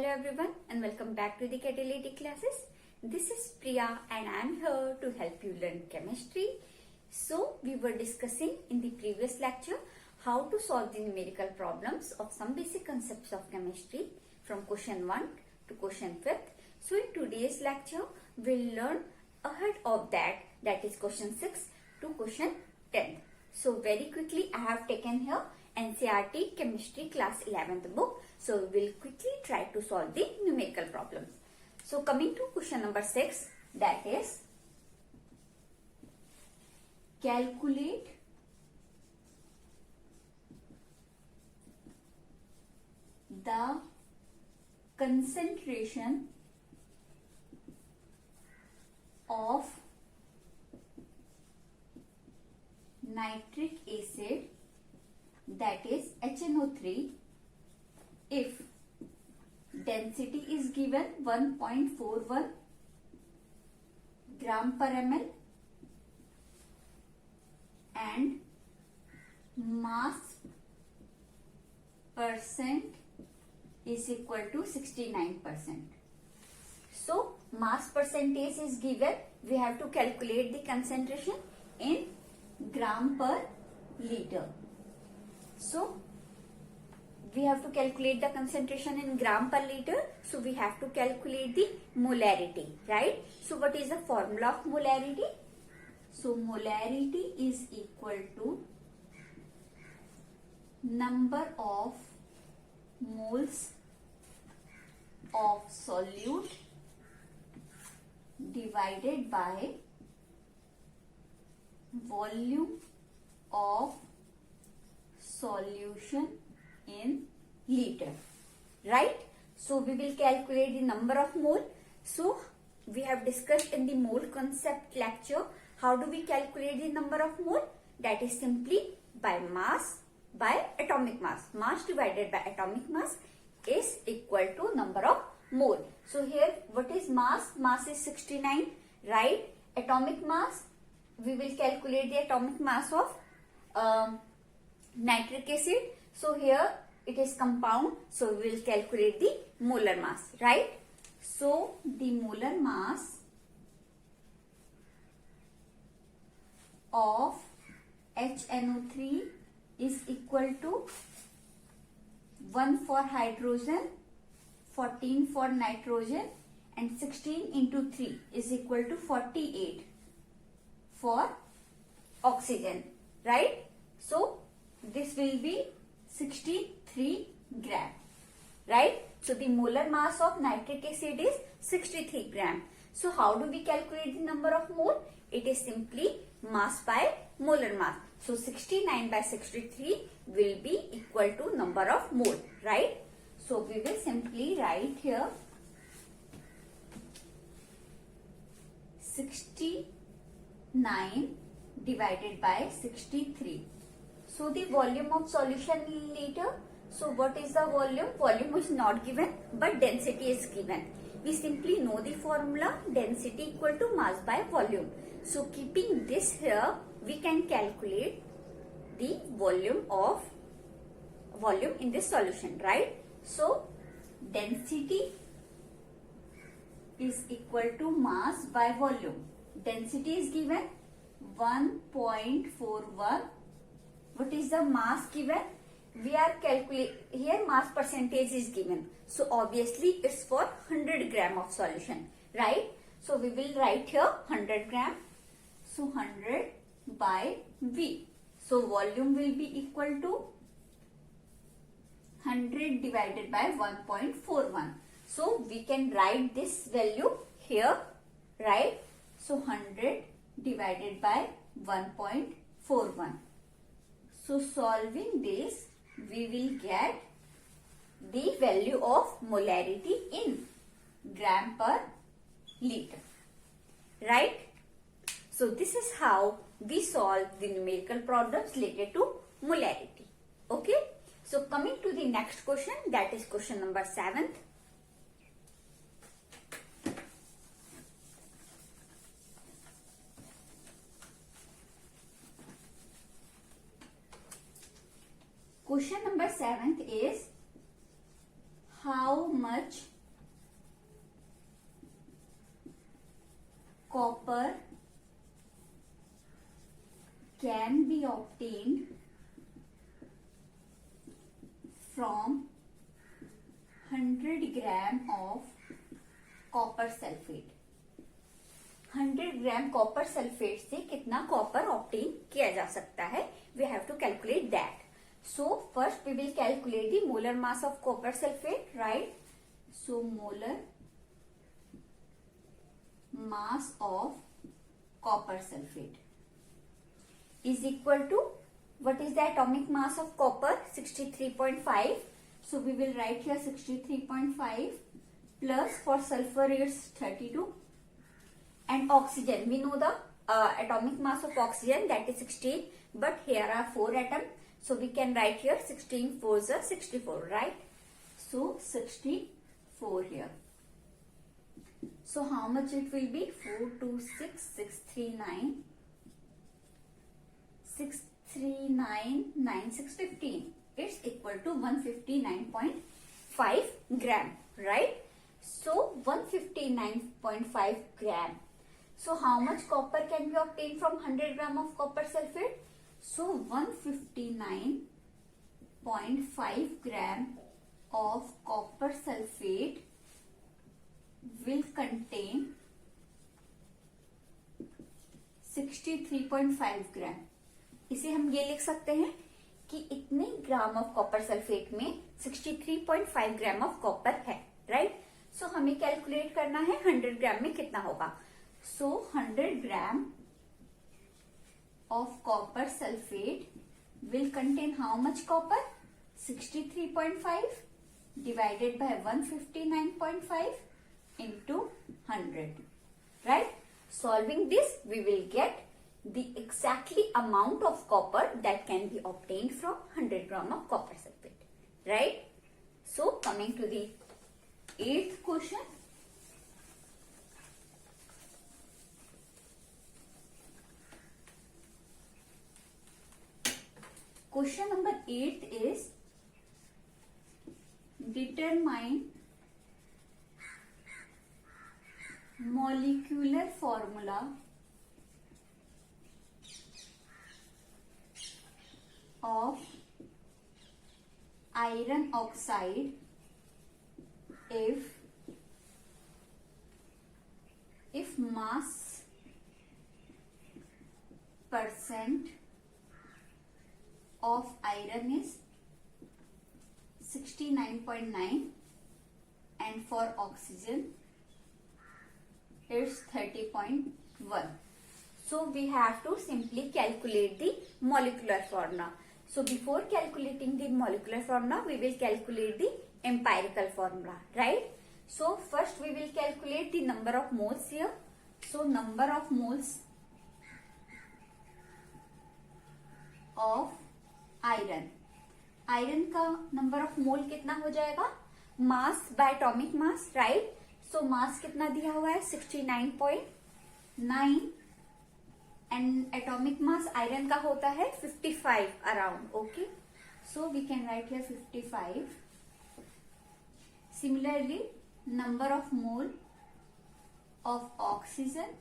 Hello everyone and welcome back to the catalytic classes. This is Priya and I am here to help you learn chemistry. So we were discussing in the previous lecture how to solve the numerical problems of some basic concepts of chemistry from question 1 to question 5th. So in today's lecture we'll learn ahead of that is question 6 to question 10. So very quickly I have taken here NCERT Chemistry Class 11th book. So we will quickly try to solve the numerical problems. So coming to question number 6, that is calculate the concentration of nitric acid, that is HNO3, if density is given 1.41 gram per ml and mass percent is equal to 69%. So mass percentage is given, we have to calculate the concentration in gram per liter. So we have to calculate the concentration in gram per liter. So we have to calculate the molarity, right? So what is the formula of molarity? So molarity is equal to number of moles of solute divided by volume of solution in liter, right? So we will calculate the number of mole. So we have discussed in the mole concept lecture how do we calculate the number of mole. That is simply by mass by atomic mass. Mass divided by atomic mass is equal to number of mole. So here what is mass? Mass is 69, right? Atomic mass, we will calculate the atomic mass of nitric acid. So here it is compound, so we will calculate the molar mass, right? So the molar mass of HNO3 is equal to 1 for hydrogen, 14 for nitrogen and 16 into 3 is equal to 48 for oxygen, right? So this will be 63 gram, right? So the molar mass of nitric acid is 63 gram. So how do we calculate the number of mole? It is simply mass by molar mass. So 69 by 63 will be equal to number of mole, right? So we will simply write here 69 divided by 63. So the volume of solution in liter. So what is the volume? Volume is not given but density is given. We simply know the formula, density equal to mass by volume. So keeping this here, we can calculate the volume in this solution, right? So density is equal to mass by volume. Density is given 1.41. What is the mass given? We are calculating here, mass percentage is given. So obviously it's for 100 gram of solution, right? So we will write here 100 gram. So 100 by V. So volume will be equal to 100 divided by 1.41. So we can write this value here, right? So 100 divided by 1.41. So solving this, we will get the value of molarity in gram per liter, right? So this is how we solve the numerical problems related to molarity. Okay. So coming to the next question, that is question number 7. Question number 7th is how much copper can be obtained from 100 gram of copper sulfate. 100 gram copper sulphate से कितना copper obtain किया जा सकता है, we have to calculate that. So first we will calculate the molar mass of copper sulphate, right? So molar mass of copper sulphate is equal to, what is the atomic mass of copper? 63.5. So we will write here 63.5 plus for sulfur it's 32, and oxygen, we know the atomic mass of oxygen, that is 16, but here are 4 atoms, so we can write here 16 4s are 64, right? So 64 here. So how much it will be? 4 2 6 639 9 6 15. It's equal to 159.5 gram, right? So 159.5 gram. So how much copper can be obtained from 100 gram of copper sulfate? So 159.5 gram of copper sulfate will contain 63.5 gram. इसे हम ये लिख सकते हैं कि इतने gram of copper sulphate में 63.5 gram of copper है, राइट? सो हमें कैलकुलेट करना है 100 ग्राम में कितना होगा. सो 100 gram of copper sulphate will contain how much copper? 63.5 divided by 159.5 into 100, right? Solving this, we will get the exactly amount of copper that can be obtained from 100 gram of copper sulfate, right? So coming to the 8th question. Question number 8 is determine molecular formula of iron oxide if mass percent of iron is 69.9 and for oxygen it's 30.1. So we have to simply calculate the molecular formula. So before calculating the molecular formula, we will calculate the empirical formula, right? So first we will calculate the number of moles here. So number of moles of iron. Iron का number of mole कितना हो जाएगा? Mass by atomic mass, right? So mass कितना दिया हुआ है? 69.9 and atomic mass iron का होता है 55 around. Okay, so we can write here 55. Similarly number of mole of oxygen,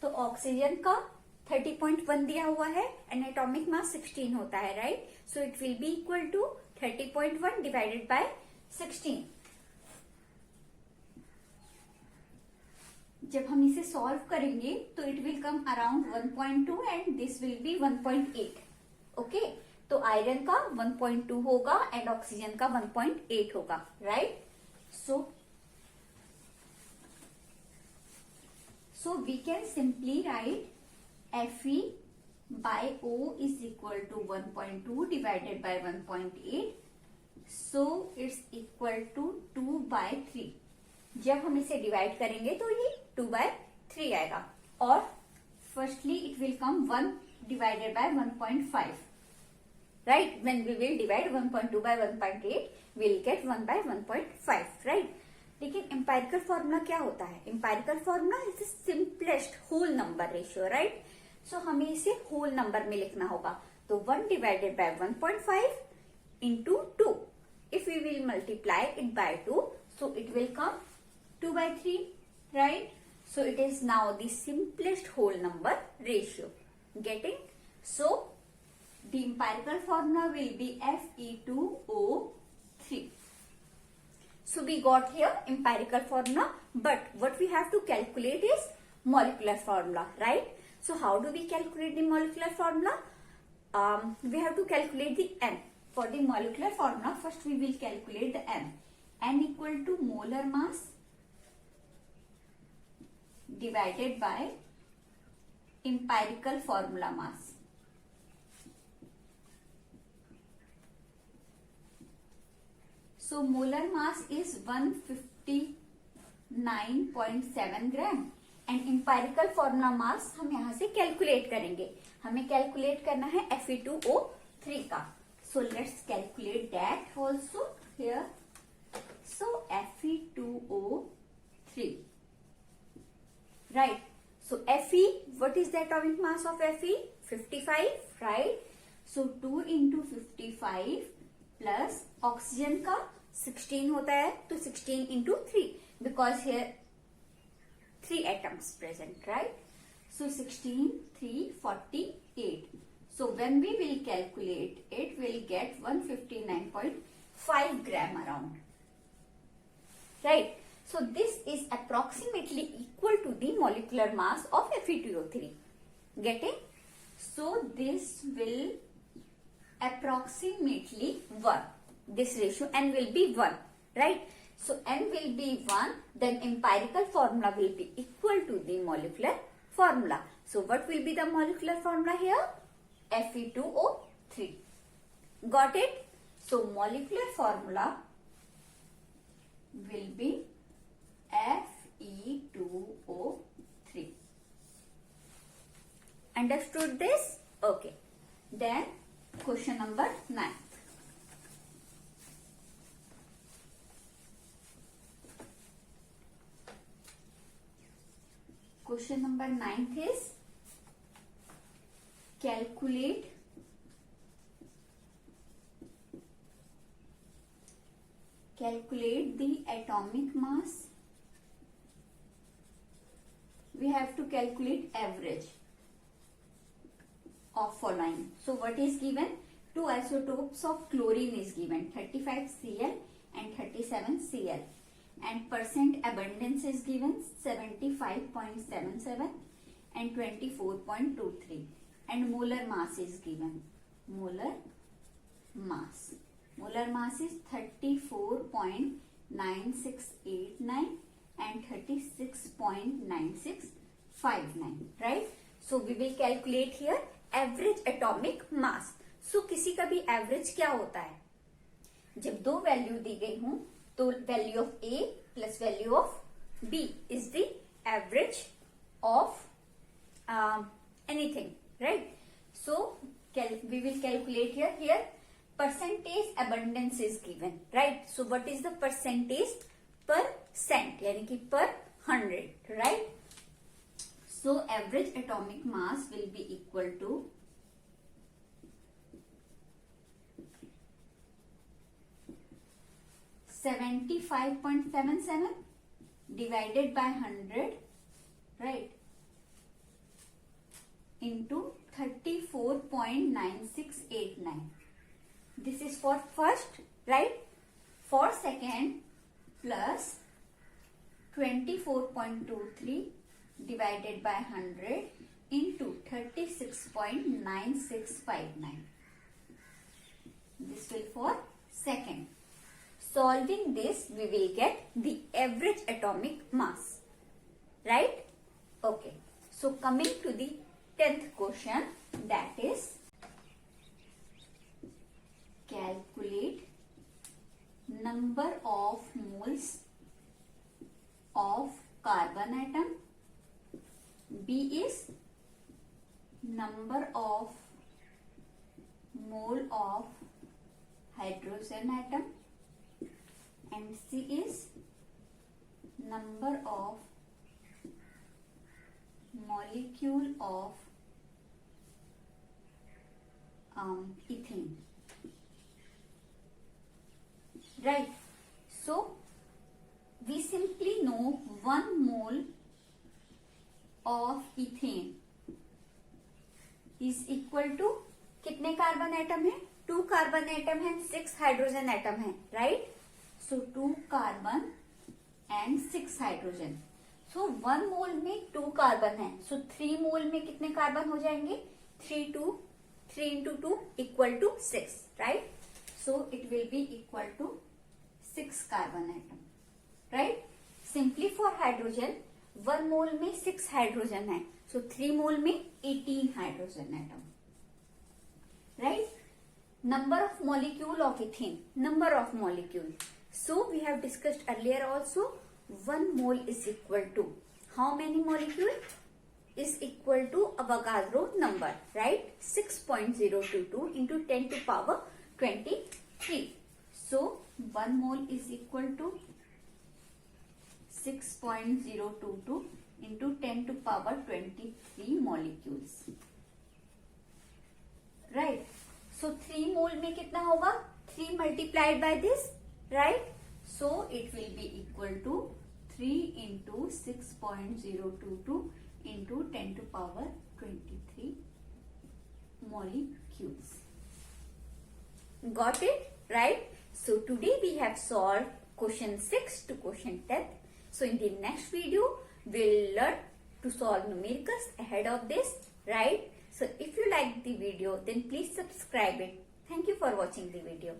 तो ऑक्सीजन का 30.1 दिया हुआ है एंड एटॉमिक मास 16 होता है, right? So it will be equal to 30.1 divided by 16. जब हम इसे सॉल्व करेंगे तो it will come around 1.2 and this will be 1.8. Okay, तो आयरन का 1.2 होगा एंड ऑक्सीजन का 1.8 होगा, right? So we can simply write Fe by O is equal to 1.2 divided by 1.8. So it's equal to 2 by 3. जब हम इसे divide करेंगे तो ये 2 by 3 आएगा और firstly it will come 1 divided by 1.5. Right? When we will divide 1.2 by 1.8, we will get 1 by 1.5. Right? लेकिन empirical formula क्या होता है? Empirical formula is the simplest whole number ratio, right? So हमें इसे होल नंबर में लिखना होगा. तो 1 divided by 1.5 into 2. If we will multiply it by 2, so it will come 2 by 3, right? So it is now the simplest whole number ratio. Getting? So the empirical formula will be Fe2O3. So we got here empirical formula, but what we have to calculate is molecular formula, right? So how do we calculate the molecular formula? We have to calculate the N. For the molecular formula, first we will calculate the N. N equal to molar mass divided by empirical formula mass. So molar mass is 159.7 gram and empirical formula mass हम यहाँ से calculate करेंगे. हमें calculate करना है Fe2O3 का. So let's calculate that also here. So Fe2O3, right? So Fe, what is the atomic mass of Fe? 55, right? So 2 into 55 plus oxygen का 16 होता है, तो 16 into 3 because here 3 atoms present, right? So 16, 3, 48. So when we will calculate it, we'll get 159.5 gram around, right? So this is approximately equal to the molecular mass of Fe2O3. Getting? So this will approximately 1. This ratio N will be 1, right? So N will be 1, then empirical formula will be equal to the molecular formula. So what will be the molecular formula here? Fe2O3. Got it? So molecular formula will be Fe2O3. Understood this? Okay. Then question number 9. Question number 9 is calculate the atomic mass. We have to calculate average of following. So what is given? 2 isotopes of chlorine is given, 35 Cl and 37 Cl. And percent abundance is given 75.77 and 24.23, and molar mass is given. Molar mass is 34.9689 and 36.9659, right? So we will calculate here average atomic mass. So किसी का भी average क्या होता है? जब दो value दी गई हूं तो value of A plus value of B is the average of anything, right? So we will calculate here percentage abundance is given, right? So what is the percentage percent, यानी कि पर 100, right? So average atomic mass will be equal to 75.77 divided by 100, right, into 34.9689. This is for first, right? For second plus 24.23 divided by 100 into 36.9659. This will for second. Solving this, we will get the average atomic mass, right? Okay. So coming to the 10th question, that is calculate number of moles of carbon atom. B is number of mole of hydrogen atom. And C is number of molecule of ethene, right? So we simply know 1 mole of ethane is equal to, कितने carbon atom है? 2 carbon atom है, 6 hydrogen atom है, right? So 2 carbon and 6 hydrogen. So 1 mole में 2 carbon है, सो 3 मोल में कितने carbon हो जाएंगे? 3 into 2 equal to 6, right? So it will be equal to 6 carbon atom, right? Simply for hydrogen, 1 mole में 6 हाइड्रोजन है, so 3 mole में 18 hydrogen atom, right? Number of molecule of ethane, number of molecule. So we have discussed earlier also, 1 mole is equal to how many molecule? Is equal to Avogadro number, right? 6.022 into 10 to power 23. So 1 mole is equal to 6.022 into 10 to power 23 molecules, right? So 3 mole में कितना होगा? 3 multiplied by this, right? So it will be equal to 3 into 6.022 into 10 to power 23 molecules. Got it? Right? So today we have solved question 6 to question 10. So in the next video, we'll learn to solve numericals ahead of this, right? So if you like the video, then please subscribe it. Thank you for watching the video.